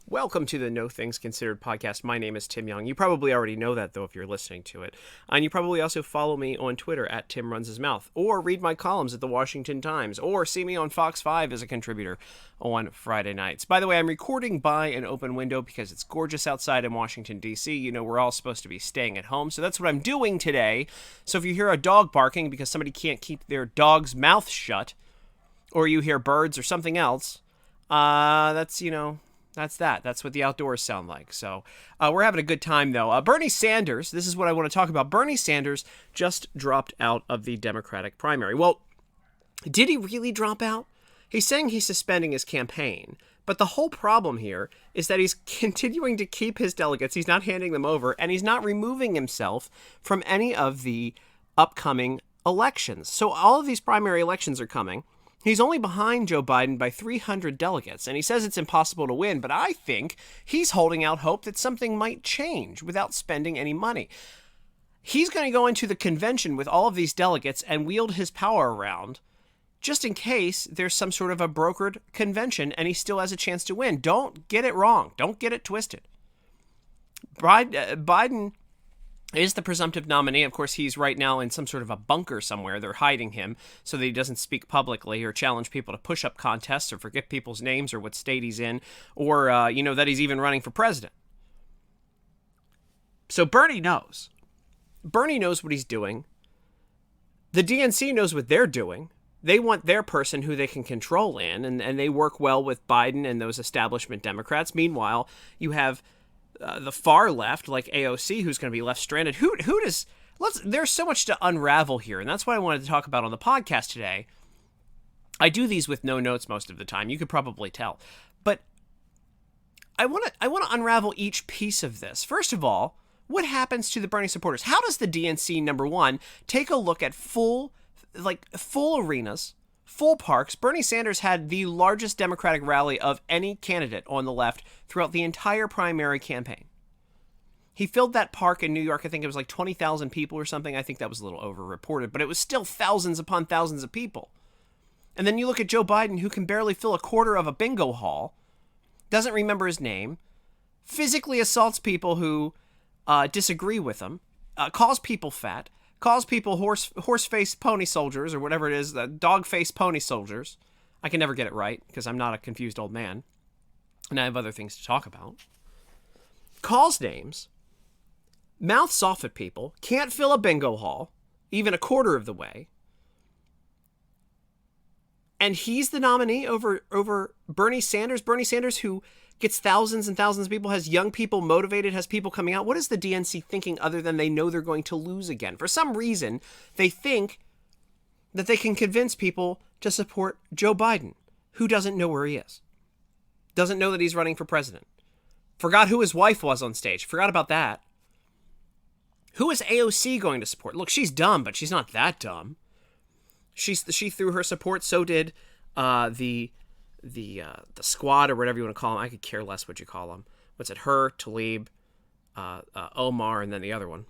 Welcome to the No Things Considered podcast. My name is Tim Young. You probably already know that, though, if you're listening to it. And you probably also follow me on Twitter at Tim Runs His Mouth, or read my columns at the Washington Times, or see me on Fox 5 as a contributor on Friday nights. By the way, I'm recording by an open window because it's gorgeous outside in Washington, D.C. You know, we're all supposed to be staying at home, so that's what I'm doing today. So if you hear a dog barking because somebody can't keep their dog's mouth shut, or you hear birds or something else, that's that. That's what the outdoors sound like. So we're having a good time, though. Bernie Sanders, this is what I want to talk about. Bernie Sanders just dropped out of the Democratic primary. Well, did he really drop out? He's saying he's suspending his campaign. But the whole problem here is that he's continuing to keep his delegates. He's not handing them over, and he's not removing himself from any of the upcoming elections. So all of these primary elections are coming. He's only behind Joe Biden by 300 delegates, and he says it's impossible to win, but I think he's holding out hope that something might change without spending any money. He's going to go into the convention with all of these delegates and wield his power around just in case there's some sort of a brokered convention and he still has a chance to win. Don't get it wrong. Don't get it twisted. Biden is the presumptive nominee. Of course, he's right now in some sort of a bunker somewhere. They're hiding him so that he doesn't speak publicly or challenge people to push-up contests or forget people's names or what state he's in or, that he's even running for president. So Bernie knows. Bernie knows what he's doing. The DNC knows what they're doing. They want their person who they can control in, and they work well with Biden and those establishment Democrats. Meanwhile, you have the far left, like AOC, who's going to be left stranded. There's so much to unravel here, and that's what I wanted to talk about on the podcast today. I do these with no notes most of the time. You could probably tell. But I want to unravel each piece of this. First of all, what happens to the Bernie supporters? How does the DNC, number one, take a look at full arenas, full parks? Bernie Sanders had the largest Democratic rally of any candidate on the left throughout the entire primary campaign. He filled that park in New York. I think it was like 20,000 people or something. I think that was a little over-reported, but it was still thousands upon thousands of people. And then you look at Joe Biden, who can barely fill a quarter of a bingo hall, doesn't remember his name, physically assaults people who disagree with him, calls people fat, calls people horse-faced pony soldiers, or whatever it is, dog-faced pony soldiers. I can never get it right, because I'm not a confused old man, and I have other things to talk about. Calls names, mouths off at people, can't fill a bingo hall, even a quarter of the way, and he's the nominee over Bernie Sanders. Bernie Sanders, who gets thousands and thousands of people, has young people motivated, has people coming out. What is the DNC thinking other than they know they're going to lose again? For some reason, they think that they can convince people to support Joe Biden, who doesn't know where he is. Doesn't know that he's running for president. Forgot who his wife was on stage. Forgot about that. Who is AOC going to support? Look, she's dumb, but she's not that dumb. She threw her support. So did the squad, or whatever you want to call them. I could care less what you call them. What's it? Her, Tlaib, Omar, and then the other one.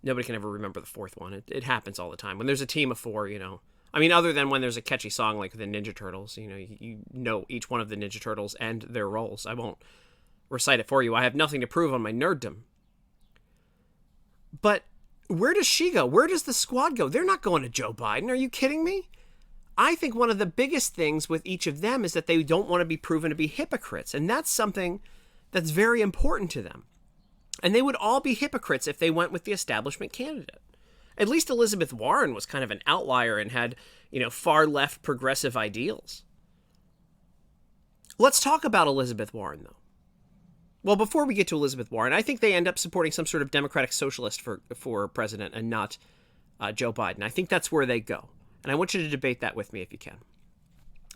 Nobody can ever remember the fourth one. It happens all the time. When there's a team of four, I mean, other than when there's a catchy song like the Ninja Turtles, you know each one of the Ninja Turtles and their roles. I won't recite it for you. I have nothing to prove on my nerddom. But where does she go? Where does the squad go? They're not going to Joe Biden. Are you kidding me? I think one of the biggest things with each of them is that they don't want to be proven to be hypocrites. And that's something that's very important to them. And they would all be hypocrites if they went with the establishment candidate. At least Elizabeth Warren was kind of an outlier and had, far left progressive ideals. Let's talk about Elizabeth Warren, though. Well, before we get to Elizabeth Warren, I think they end up supporting some sort of democratic socialist for president and not Joe Biden. I think that's where they go. And I want you to debate that with me if you can.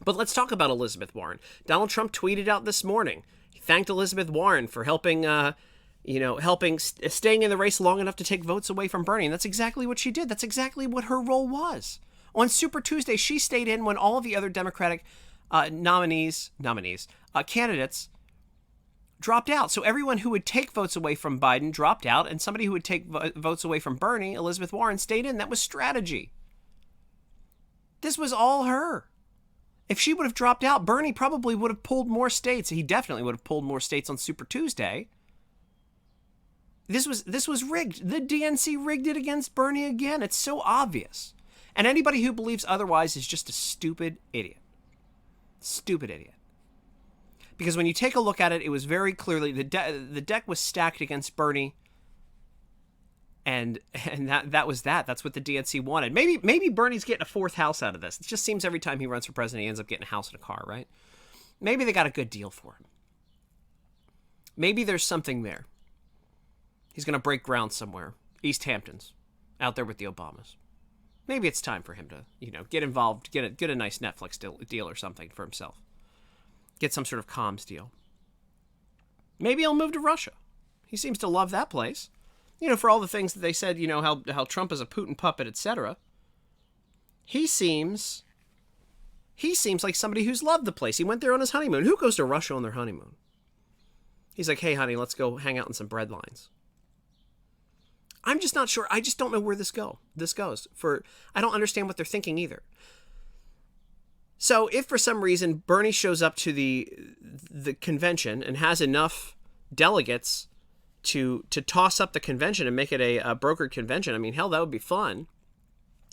But let's talk about Elizabeth Warren. Donald Trump tweeted out this morning. He thanked Elizabeth Warren for helping staying in the race long enough to take votes away from Bernie. And that's exactly what she did. That's exactly what her role was. On Super Tuesday, she stayed in when all of the other Democratic candidates dropped out. So everyone who would take votes away from Biden dropped out, and somebody who would take votes away from Bernie, Elizabeth Warren, stayed in. That was strategy. This was all her. If she would have dropped out, Bernie probably would have pulled more states. He definitely would have pulled more states on Super Tuesday. This was rigged. The DNC rigged it against Bernie again. It's so obvious. And anybody who believes otherwise is just a stupid idiot. Stupid idiot. Because when you take a look at it, it was very clearly the deck was stacked against Bernie. And that was that. That's what the DNC wanted. Maybe Bernie's getting a fourth house out of this. It just seems every time he runs for president, he ends up getting a house and a car, right? Maybe they got a good deal for him. Maybe there's something there. He's going to break ground somewhere. East Hamptons. Out there with the Obamas. Maybe it's time for him to, get involved, get a nice Netflix deal or something for himself. Get some sort of comms deal. Maybe he'll move to Russia. He seems to love that place. For all the things that they said, how Trump is a Putin puppet, etc. He seems like somebody who's loved the place. He went there on his honeymoon. Who goes to Russia on their honeymoon? He's like, hey, honey, let's go hang out in some bread lines. I'm just not sure. I just don't know where this goes. I don't understand what they're thinking either. So if for some reason Bernie shows up to the convention and has enough delegates to toss up the convention and make it a brokered convention, I mean, hell, that would be fun.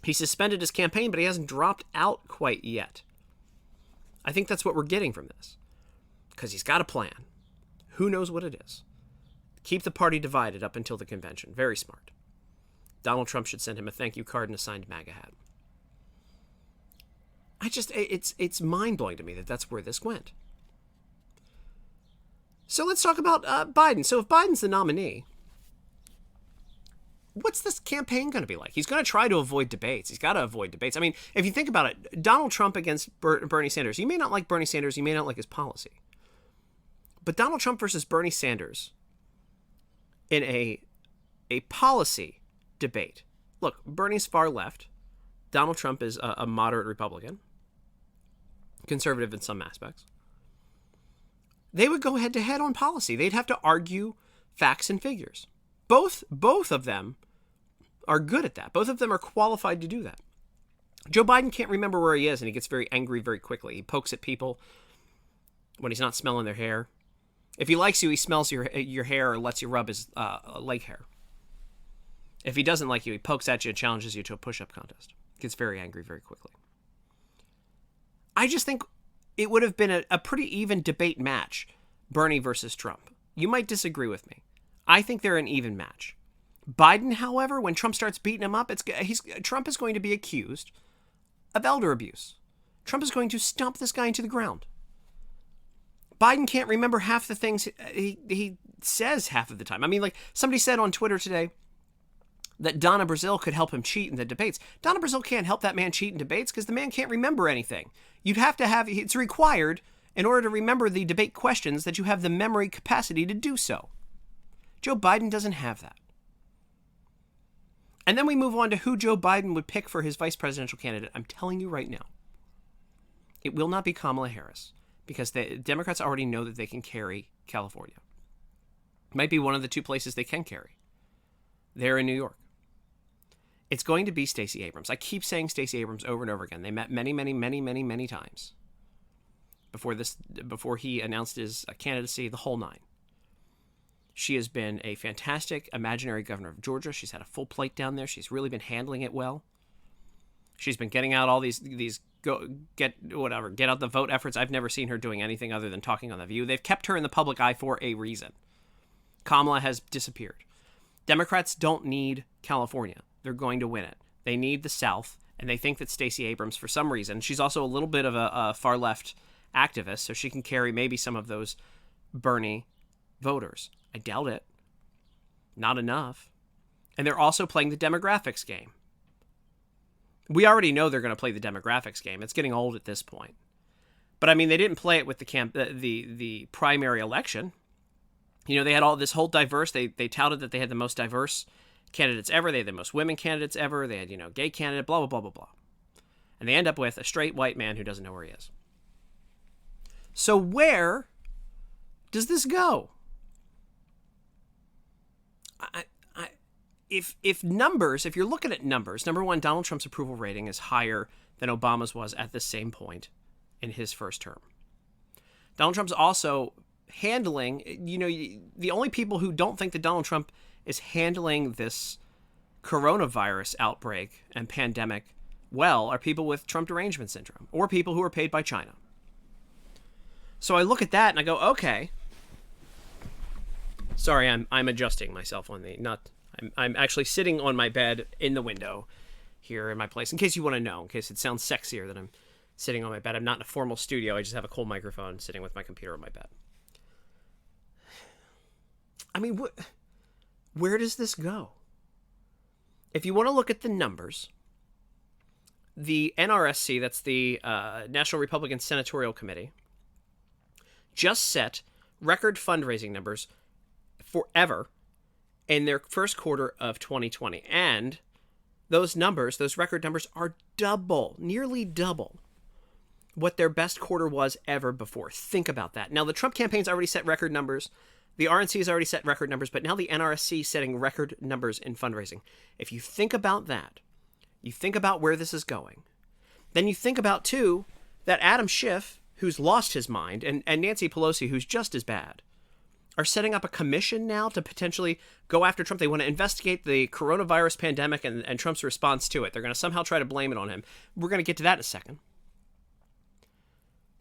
He suspended his campaign, but he hasn't dropped out quite yet. I think that's what we're getting from this. Because he's got a plan. Who knows what it is? Keep the party divided up until the convention. Very smart. Donald Trump should send him a thank you card and a signed MAGA hat. It's mind-blowing to me that that's where this went. So let's talk about Biden. So if Biden's the nominee, what's this campaign going to be like? He's going to try to avoid debates. He's got to avoid debates. I mean, if you think about it, Donald Trump against Bernie Sanders. You may not like Bernie Sanders. You may not like his policy. But Donald Trump versus Bernie Sanders in a policy debate. Look, Bernie's far left. Donald Trump is a moderate Republican. Conservative in some aspects. They would go head to head on policy. They'd have to argue facts and figures. Both of them are good at that. Both of them are qualified to do that. Joe Biden can't remember where he is, and he gets very angry very quickly. He pokes at people when he's not smelling their hair. If he likes you, he smells your hair or lets you rub his leg hair. If he doesn't like you, he pokes at you and challenges you to a push-up contest. Gets very angry very quickly. I just think it would have been a pretty even debate match, Bernie versus Trump. You might disagree with me. I think they're an even match. Biden, however, when Trump starts beating him up, Trump is going to be accused of elder abuse. Trump is going to stomp this guy into the ground. Biden can't remember half the things he says half of the time. I mean, like somebody said on Twitter today that Donna Brazile could help him cheat in the debates. Donna Brazile can't help that man cheat in debates because the man can't remember anything. You'd have to have, it's required in order to remember the debate questions that you have the memory capacity to do so. Joe Biden doesn't have that. And then we move on to who Joe Biden would pick for his vice presidential candidate. I'm telling you right now, it will not be Kamala Harris because the Democrats already know that they can carry California. It might be one of the two places they can carry. They're in New York. It's going to be Stacey Abrams. I keep saying Stacey Abrams over and over again. They met many times before he announced his candidacy, the whole nine. She has been a fantastic imaginary governor of Georgia. She's had a full plate down there. She's really been handling it well. She's been getting out all these get out the vote efforts. I've never seen her doing anything other than talking on The View. They've kept her in the public eye for a reason. Kamala has disappeared. Democrats don't need California. They're going to win it. They need the South, and they think that Stacey Abrams, for some reason, she's also a little bit of a far-left activist, so she can carry maybe some of those Bernie voters. I doubt it. Not enough. And they're also playing the demographics game. We already know they're going to play the demographics game. It's getting old at this point. But, I mean, they didn't play it with the primary election. They had all this whole diverse. They touted that they had the most diverse candidates ever. They had the most women candidates ever. They had, gay candidate, blah, blah, blah, blah, blah. And they end up with a straight white man who doesn't know where he is. So where does this go? If you're looking at numbers, number one, Donald Trump's approval rating is higher than Obama's was at the same point. in his first term. Donald Trump's also handling, the only people who don't think that Donald Trump is handling this coronavirus outbreak and pandemic well are people with Trump derangement syndrome or people who are paid by China. So I look at that and I go, okay. Sorry, I'm adjusting myself on I'm actually sitting on my bed in the window here in my place, in case you want to know, in case it sounds sexier that I'm sitting on my bed. I'm not in a formal studio. I just have a cool microphone sitting with my computer on my bed. I mean, where does this go? If you want to look at the numbers, the NRSC, that's the National Republican Senatorial Committee, just set record fundraising numbers forever in their first quarter of 2020. And those record numbers are nearly double what their best quarter was ever before. Think about that. Now, the Trump campaign's already set record numbers. The RNC has already set record numbers, but now the NRSC is setting record numbers in fundraising. If you think about that, you think about where this is going, then you think about, too, that Adam Schiff, who's lost his mind, and Nancy Pelosi, who's just as bad, are setting up a commission now to potentially go after Trump. They want to investigate the coronavirus pandemic and Trump's response to it. They're going to somehow try to blame it on him. We're going to get to that in a second.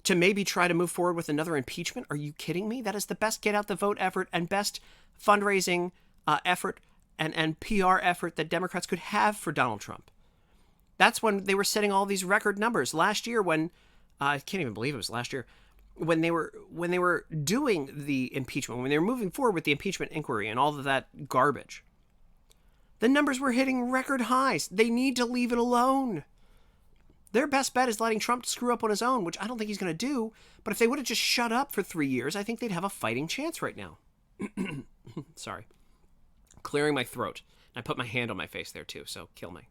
To maybe try to move forward with another impeachment? Are you kidding me? That is the best get out the vote effort and best fundraising effort and PR effort that Democrats could have for Donald Trump. That's when they were setting all these record numbers. Last year when, I can't even believe it was last year, when they were doing the impeachment, when they were moving forward with the impeachment inquiry and all of that garbage, the numbers were hitting record highs. They need to leave it alone. Their best bet is letting Trump screw up on his own, which I don't think he's going to do. But if they would have just shut up for 3 years, I think they'd have a fighting chance right now. Sorry. Clearing my throat. I put my hand on my face there too, so kill me.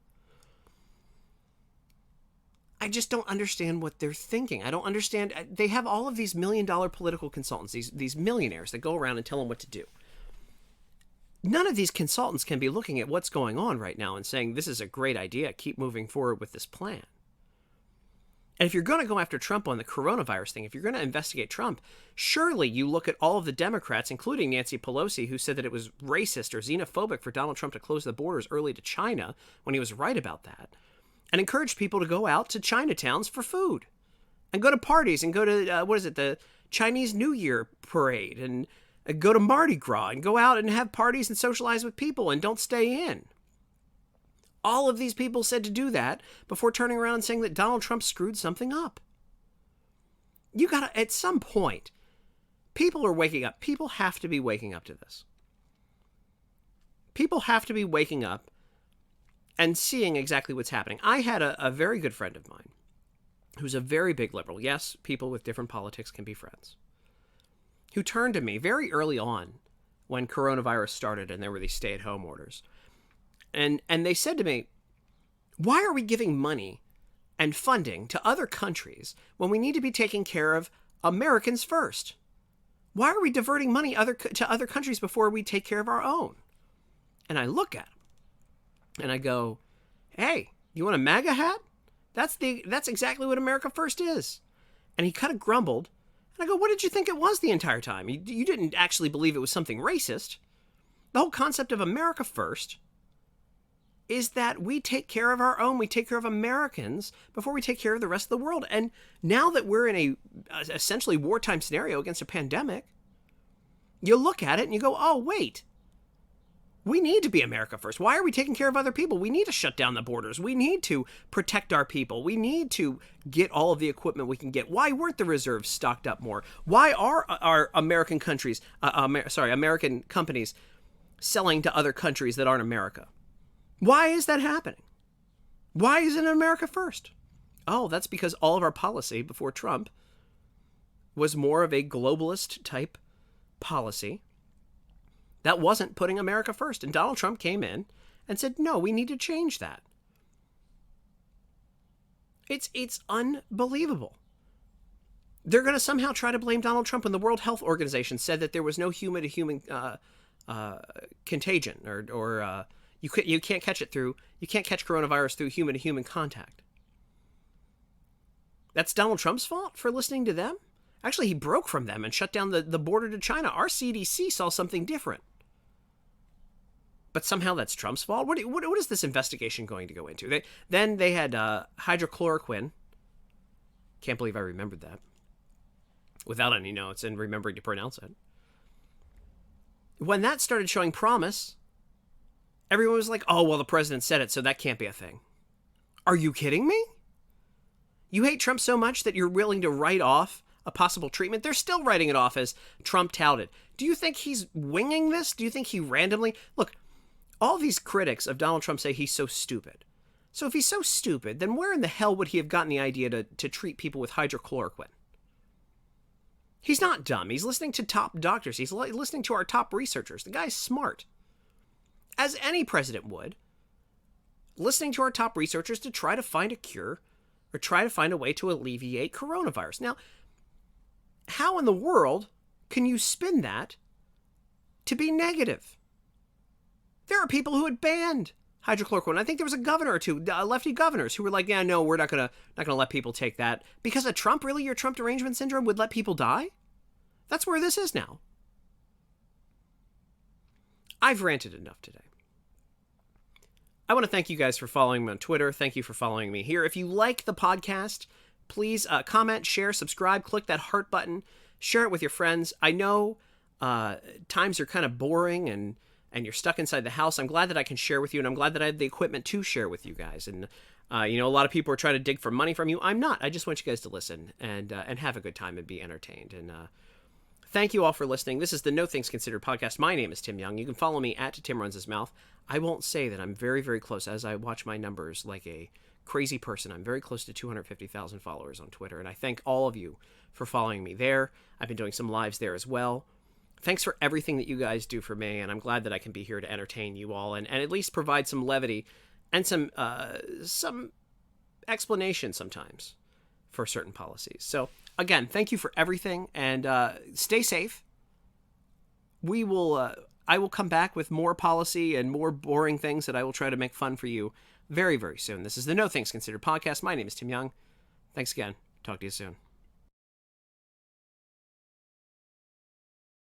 I just don't understand what they're thinking. I don't understand. They have all of these $1 million political consultants, these millionaires that go around and tell them what to do. None of these consultants can be looking at what's going on right now and saying, this is a great idea. Keep moving forward with this plan. And if you're going to go after Trump on the coronavirus thing, if you're going to investigate Trump, surely you look at all of the Democrats, including Nancy Pelosi, who said that it was racist or xenophobic for Donald Trump to close the borders early to China when he was right about that, and encourage people to go out to Chinatowns for food and go to parties and go to, the Chinese New Year parade and go to Mardi Gras and go out and have parties and socialize with people and don't stay in. All of these people said to do that before turning around and saying that Donald Trump screwed something up. You gotta, at some point, people are waking up. People have to be waking up to this. People have to be waking up and seeing exactly what's happening. I had a very good friend of mine who's a very big liberal. Yes, people with different politics can be friends. Who turned to me very early on when coronavirus started and there were these stay-at-home orders. And they said to me, why are we giving money and funding to other countries when we need to be taking care of Americans first? Why are we diverting money to other countries before we take care of our own? And I look at him and I go, hey, you want a MAGA hat? That's exactly what America First is. And he kind of grumbled. And I go, what did you think it was the entire time? You didn't actually believe it was something racist. The whole concept of America First is that we take care of our own, we take care of Americans before we take care of the rest of the world. And now that we're in a essentially wartime scenario against a pandemic, you look at it and you go, oh, wait, we need to be America first. Why are we taking care of other people? We need to shut down the borders. We need to protect our people. We need to get all of the equipment we can get. Why weren't the reserves stocked up more? Why are our American countries, American companies selling to other countries that aren't America? Why is that happening? Why isn't it America first? Oh, that's because all of our policy before Trump was more of a globalist type policy that wasn't putting America first. And Donald Trump came in and said, no, we need to change that. It's unbelievable. They're going to somehow try to blame Donald Trump when the World Health Organization said that there was no human-to-human contagion or you can't catch coronavirus through human-to-human contact. That's Donald Trump's fault for listening to them? Actually, he broke from them and shut down the border to China. Our CDC saw something different. But somehow that's Trump's fault? What is this investigation going to go into? Then they had hydrochloroquine. Can't believe I remembered that. Without any notes and remembering to pronounce it. When that started showing promise, everyone was like, oh, well, the president said it, so that can't be a thing. Are you kidding me? You hate Trump so much that you're willing to write off a possible treatment? They're still writing it off as Trump touted. Do you think he's winging this? Do you think he randomly... Look, all these critics of Donald Trump say he's so stupid. So if he's so stupid, then where in the hell would he have gotten the idea to treat people with hydrochloroquine? He's not dumb. He's listening to top doctors. He's listening to our top researchers. The guy's smart. As any president would. Listening to our top researchers to try to find a cure or try to find a way to alleviate coronavirus. Now, how in the world can you spin that to be negative? There are people who had banned hydrochloroquine. I think there was a governor or two, lefty governors, who were like, yeah, no, we're not gonna let people take that. Because of Trump, really? Your Trump derangement syndrome would let people die? That's where this is now. I've ranted enough today. I want to thank you guys for following me on Twitter. Thank you for following me here. If you like the podcast, please comment, share, subscribe, click that heart button, share it with your friends. I know times are kind of boring and you're stuck inside the house. I'm glad that I can share with you, and I'm glad that I have the equipment to share with you guys. And a lot of people are trying to dig for money from you. I'm not. I just want you guys to listen and have a good time and be entertained. And thank you all for listening. This is the No Things Considered podcast. My name is Tim Young. You can follow me at Tim Runs His Mouth. I won't say that I'm very, very close as I watch my numbers like a crazy person. I'm very close to 250,000 followers on Twitter, and I thank all of you for following me there. I've been doing some lives there as well. Thanks for everything that you guys do for me, and I'm glad that I can be here to entertain you all and at least provide some levity and some explanation sometimes for certain policies. So, again, thank you for everything, and stay safe. I will come back with more policy and more boring things that I will try to make fun for you very, very soon. This is the No Things Considered podcast. My name is Tim Young. Thanks again. Talk to you soon.